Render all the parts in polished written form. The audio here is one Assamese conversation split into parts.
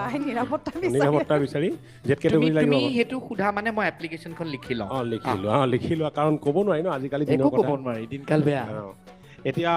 নাই নিৰাপত্তা বিচাৰি জেড কেটেগৰী লাগিব তুমি হেতু খুধা মানে মই এপ্লিকেশনখন লিখি লওঁ লিখি লোৱা কাৰণ ক'ব নোৱাৰি ন আজিকালি দিনৰ কথা ক'ব নোৱাৰি দিনকাল বেয়া এতিয়া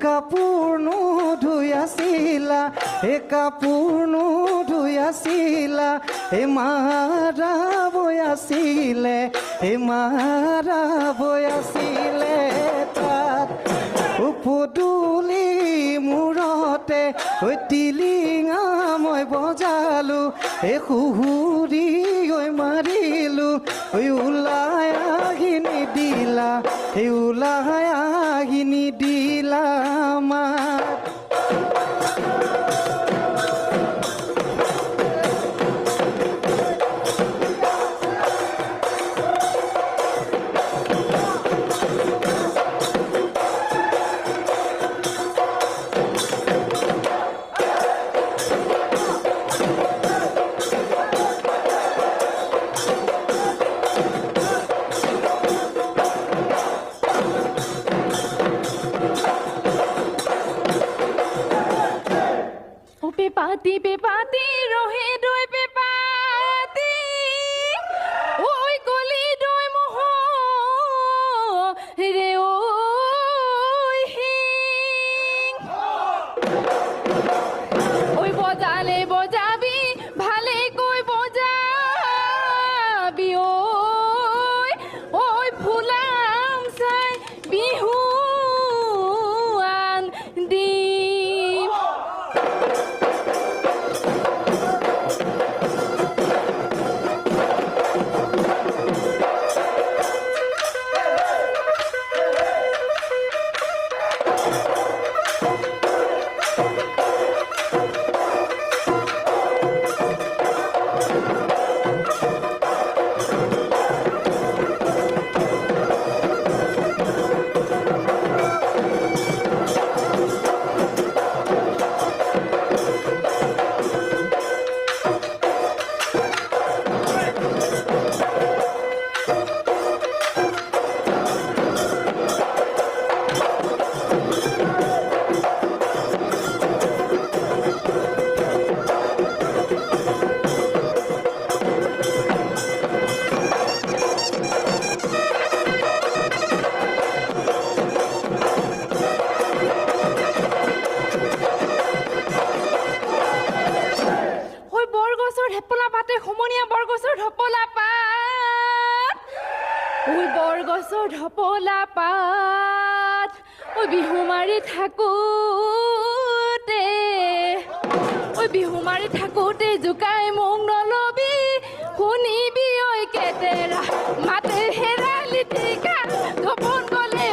কাপোৰ ধুই আছিলা কাপোৰ ধুই আছিলা মাৰা বৈ আছিলে তাত পদূলি মূৰতে টিলিঙা মই বজালো সুহুৰি মাৰিলো ওলাই আহি নিদিলা ওলাই আহি নিদিলা মাত Pepati, rohedo pepati, oi goli doi moho, re oi hing, oi bojale bojabi, bhale koi bojabi, oi phulam sai bihu an di. বৰগছৰ ঢপলা পাত বিহু মাৰি থাকোতে জুকাই মোক নলবি শুনিবি ঐ কেতেৰা মাতে হেৰালি টিকা যৌৱন গলে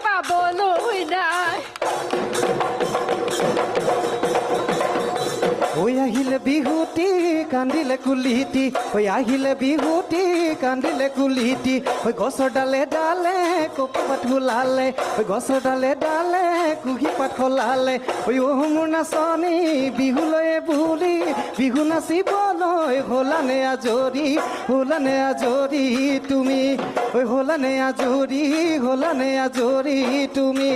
পাবলৈ নাই ঐ আহিলে বিহুটি কান্দিলে কুলিটি ঐ আহিলে বিহুটি কান্দিলে কুলিটি ঐ গছৰ ডালে ডালে কপৌপাত ওলালে ঐ গছৰ ডালে ডালে কুঁহি পাত সলালে ঐ মোৰ নাচনী বিহুলৈ বুলি বিহু নাচিবলৈ হ'লানে আজৰি তুমি ঐ হ'লানে আজৰি তুমি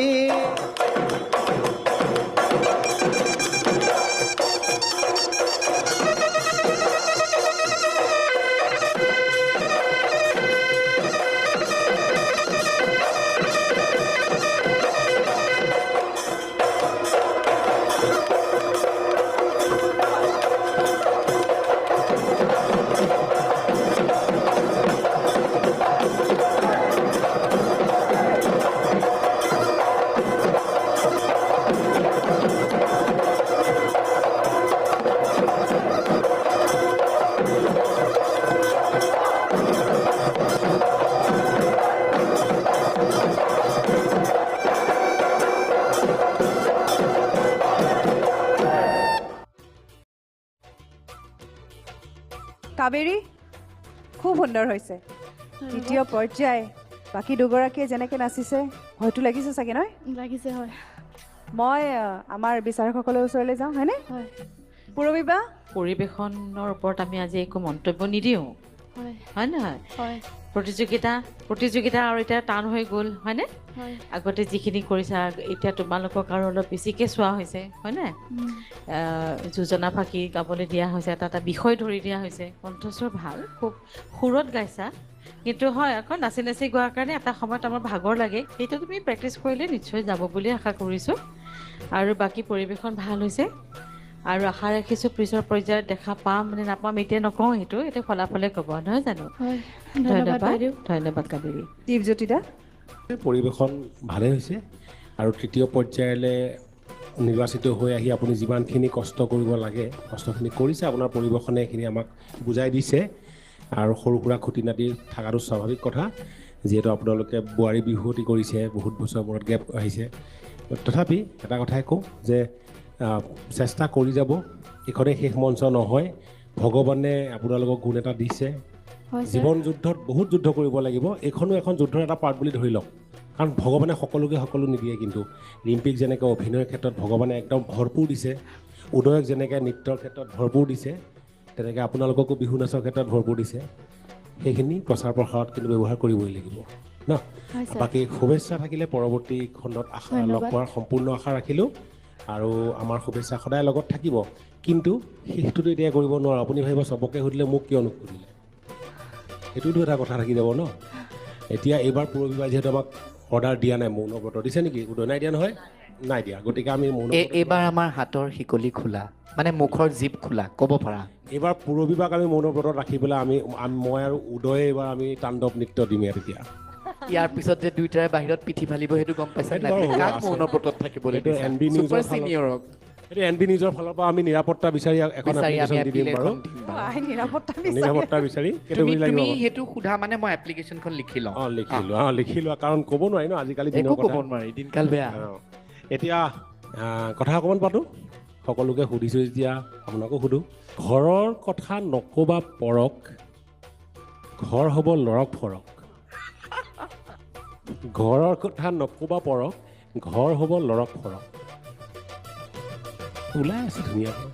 কাবেৰী খুব সুন্দৰ হৈছে দ্বিতীয় পৰ্যায় বাকী দুগৰাকীয়ে যেনেকৈ নাচিছে হয়তো লাগিছে চাগে নহয় লাগিছে হয় মই আমাৰ বিচাৰকসকলৰ ওচৰলৈ যাওঁ হয়নে হয় পূৰবী বা পৰিৱেশনৰ ওপৰত আমি আজি একো মন্তব্য নিদিওঁ হয় হয় নহয় হয় প্ৰতিযোগিতা আৰু এতিয়া টান হৈ গ'ল হয়নে হয় আগতে যিখিনি কৰিছা এতিয়া তোমালোকক আৰু অলপ বেছিকৈ চোৱা হৈছে হয়নে যোজনা ফাঁকি গাবলৈ দিয়া হৈছে এটা বিষয় ধৰি দিয়া হৈছে কণ্ঠস্বৰ ভাল খুব সুৰত গাইছা কিন্তু হয় আকৌ নাচি নাচি গোৱাৰ কাৰণে এটা সময়ত আমাৰ ভাগৰ লাগে সেইটো তুমি প্ৰেক্টিছ কৰিলে নিশ্চয় যাব বুলি আশা কৰিছোঁ আৰু বাকী পৰিৱেশন ভাল হৈছে আৰু আশা ৰাখিছোঁ পিছৰ পৰ্যায়ত দেখা পাম নে নাপাম এতিয়া নকওঁ সেইটো এতিয়া ফলাফলে ক'ব নহয় জানো হয় ধন্যবাদ বাইদেউ ধন্যবাদ কাবেৰী দীপজ্যোতি দা পৰিৱেশন ভালেই হৈছে আৰু তৃতীয় পৰ্যায়লৈ নিৰ্বাচিত হৈ আহি আপুনি যিমানখিনি কষ্ট কৰিব লাগে কষ্টখিনি কৰিছে আপোনাৰ পৰিৱেশনে এইখিনি আমাক বুজাই দিছে আৰু সৰু সুৰা খুঁটি নাতি থকাটো স্বাভাৱিক কথা যিহেতু আপোনালোকে বোৱাৰী বিহুৱতী কৰিছে বহুত বছৰ মূৰত গেপ আহিছে তথাপি এটা কথাই কওঁ যে চেষ্টা কৰি যাব এইখনেই শেষ মঞ্চ নহয় ভগৱানে আপোনালোকক গুণ এটা দিছে জীৱন যুদ্ধত বহুত যুদ্ধ কৰিব লাগিব এইখনো এখন যুদ্ধৰ এটা পাৰ্ট বুলি ধৰি লওক কাৰণ ভগৱানে সকলোকে সকলো নিদিয়ে কিন্তু ৰিম্পিক যেনেকৈ অভিনয়ৰ ক্ষেত্ৰত ভগৱানে একদম ভৰপূৰ দিছে উদয়ক যেনেকৈ নৃত্যৰ ক্ষেত্ৰত ভৰপূৰ দিছে তেনেকৈ আপোনালোককো বিহু নাচৰ ক্ষেত্ৰত ভৰপূৰ দিছে সেইখিনি প্ৰচাৰ প্ৰসাৰত কিন্তু ব্যৱহাৰ কৰিবই লাগিব ন বাকী শুভেচ্ছা থাকিলে পৰৱৰ্তী খণ্ডত আশা লগ পোৱাৰ সম্পূৰ্ণ আশা ৰাখিলোঁ আৰু আমাৰ শুভেচ্ছা সদায় লগত থাকিব কিন্তু শেষটোতো এতিয়া কৰিব নোৱাৰোঁ আপুনি ভাবিব চবকে সুধিলে মোক কিয় নুসুধিলে সেইটোতো এটা কথা থাকি যাব ন এতিয়া এইবাৰ পূৰবীবাই যিহেতু আমাক অৰ্ডাৰ দিয়া নাই মৌনব্ৰত দিছে নেকি উদয় নাই দিয়া নহয় নাই দিয়া গতিকে আমি এইবাৰ আমাৰ হাতৰ শিকলি খোলা মানে মুখৰ জিপ খোলা ক'ব পাৰা এইবাৰ পূৰবীবাক আমি মৌনব্ৰতত ৰাখি পেলাই মই আৰু উদয়ে এইবাৰ আমি তাণ্ডৱ নৃত্য দিম ইয়াত এতিয়া ইয়াৰ পিছত যে দুইটাৰে বাহিৰত পিঠি ফালিব সেইটো গম পাইছে নাই কাক মৌনব্ৰতত থাকিবলৈ এইটো NB নিউজৰ চিনিয়ৰক এইটো NB নিউজৰ ফালৰ পৰা আমি নিৰাপত্তা বিচাৰি এখন এপ্লিকেশ্যন দি দিম বাৰু নিৰাপত্তা বিচাৰি তুমি সেইটো সোধা মানে মই এপ্লিকেশ্যনখন লিখি লওঁ লিখি লোৱা কাৰণ ক'ব নোৱাৰি ন আজিকালি একো ক'ব নোৱাৰি দিনকাল বেয়া এতিয়া কথা অকণমান পাতোঁ সকলোকে সুধিছোঁ যেতিয়া আপোনাকো সোধোঁ ঘৰৰ কথা নক'বা পৰক ঘৰ হ'ব লৰক ফৰক ঘৰৰ কথা নক'বা পৰক ঘৰ হ'ব লৰক ফৰক ওলাই আছে ধুনীয়াকৈ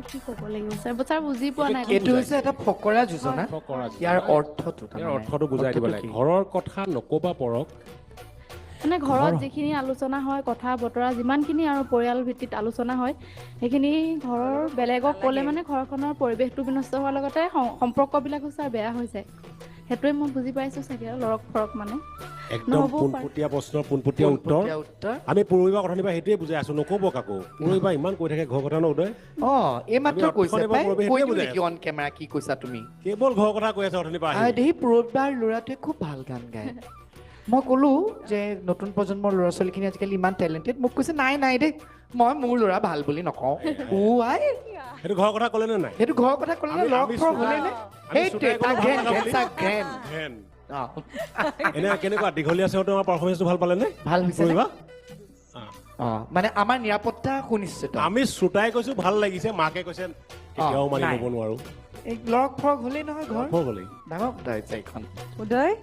কি ক'ব লাগিব ছাৰ বুজি পোৱা নাই এইটো হৈছে এটা ফকৰা যোজনা ইয়াৰ অৰ্থটো বুজাই দিব লাগে ঘৰৰ কথা নক'বা পৰক মানে ঘৰত যিখিনি আলোচনা হয় কথা বতৰা যিমানখিনি আৰু পৰিয়াল ভিত্তিত আলোচনা হয় সেইখিনি ঘৰৰ বেলেগক ক'লে মানে ঘৰখনৰ পৰিৱেশটো বিনষ্ট হোৱাৰ লগতে সম্পৰ্কবিলাকো ছাৰ বেয়া হৈ যায় সেইটোৱে মই বুজি পাইছোঁ চাগে লৰক ফৰক মানে একদম পোনপটীয়া প্ৰশ্নৰ পোনপটীয়া উত্তৰ আমি পূৰবীবাৰ কথা নিবা সেইটোৱে বুজাই আছোঁ নক'ব কাকো পূৰবীবাৰ ইমান কৈ থাকে ঘৰ কথা ন উদয় এইমাত্ৰ কৈছে অন কেমেৰা কি কৈছা তুমি কেৱল ঘৰৰ কথা কৈ আছে অথনিৰ পৰা দেই পূৰবীবাৰ ল'ৰাটোৱে খুব ভাল গান গায় মই ক'লোঁ যে নতুন প্ৰজন্মৰ ল'ৰা ছোৱালীখিনি আজিকালি ইমান টেলেণ্টেড মোক কৈছে নাই দেই মই মোৰ ল'ৰা ভাল বুলি নকওঁ সেইটো ঘৰৰ কথা ক'লে নে নাই সেইটো ঘৰৰ কথা ক'লে নে লৰক ফৰক হ'লে নে সেইটোৱে এনে কেনেকুৱা দীঘলীয়া চেওঁতে আমাৰ পাৰফৰ্মেঞ্চটো ভাল পালে নে ভাল হৈছে মানে আমাৰ নিৰাপত্তা সুনিশ্চিত আমি শ্ৰোতাই কৈছো ভাল লাগিছে, মাকে কৈছে কেতিয়াও মানি নাই। ল'ব নোৱাৰো। এই লৰক ফৰক হ'লেই নহয় ঘৰ হৈ গ'লেই। ডাঙৰ কথা হৈছে এইখন উদয়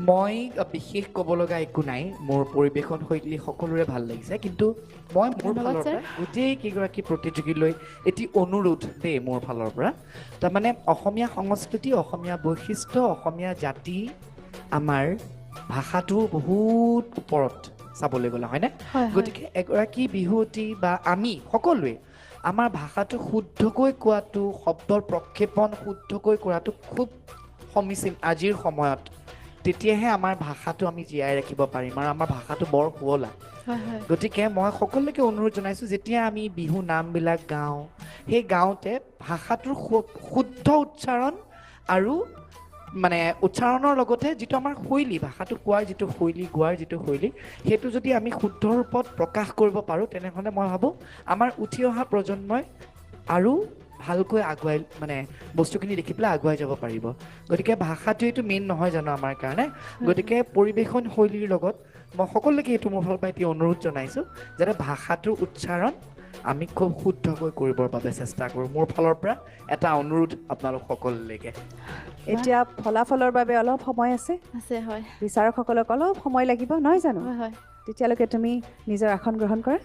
মই বিশেষ ক'ব লগা একো নাই মোৰ পৰিৱেশন শৈলী সকলোৰে ভাল লাগিছে কিন্তু মই মোৰ ধন্যবাদ, ফালৰ ছাৰ। পৰা গোটেই কেইগৰাকী প্ৰতিযোগীলৈ এটি অনুৰোধ দেই মোৰ ফালৰ পৰা তাৰমানে অসমীয়া সংস্কৃতি অসমীয়া বৈশিষ্ট্য অসমীয়া জাতি আমাৰ ভাষাটো বহুত ওপৰত চাবলৈ গ'লে হয়নে হয়, গতিকে এগৰাকী বিহুৱতী বা আমি সকলোৱে আমাৰ ভাষাটো শুদ্ধকৈ কোৱাটো শব্দৰ প্ৰক্ষেপণ শুদ্ধকৈ কৰাটো খুব সমীচীন আজিৰ সময়ত তেতিয়াহে আমাৰ ভাষাটো আমি জীয়াই ৰাখিব পাৰিম আৰু আমাৰ ভাষাটো বৰ শুৱলা হয় হয় গতিকে মই সকলোকে অনুৰোধ জনাইছোঁ যেতিয়া আমি বিহু নামবিলাক গাওঁ সেই গাওঁতে ভাষাটোৰ শুদ্ধ উচ্চাৰণ আৰু মানে উচ্চাৰণৰ লগতে যিটো আমাৰ শৈলী ভাষাটো কোৱাৰ যিটো শৈলী গোৱাৰ যিটো শৈলী সেইটো যদি আমি শুদ্ধ ৰূপত প্ৰকাশ কৰিব পাৰোঁ তেনেহ'লে মই ভাবোঁ আমাৰ উঠি অহা প্ৰজন্মই আৰু ভালকৈ আগুৱাই মানে বস্তুখিনি দেখি পেলাই আগুৱাই যাব পাৰিব গতিকে ভাষাটোৱেইটো মেইন নহয় জানো আমাৰ কাৰণে গতিকে পৰিৱেশন শৈলীৰ লগত মই সকলোকে এইটো মোৰ ফালৰ পৰা এতিয়া অনুৰোধ জনাইছোঁ যাতে ভাষাটোৰ উচ্চাৰণ আমি খুব শুদ্ধকৈ কৰিবৰ বাবে চেষ্টা কৰোঁ মোৰ ফালৰ পৰা এটা অনুৰোধ আপোনালোক সকলোলৈকে এতিয়া ফলাফলৰ বাবে অলপ সময় আছে আছে হয় বিচাৰকসকলক অলপ সময় লাগিব নহয় জানো হয় হয় তেতিয়ালৈকে তুমি নিজৰ আসন গ্ৰহণ কৰা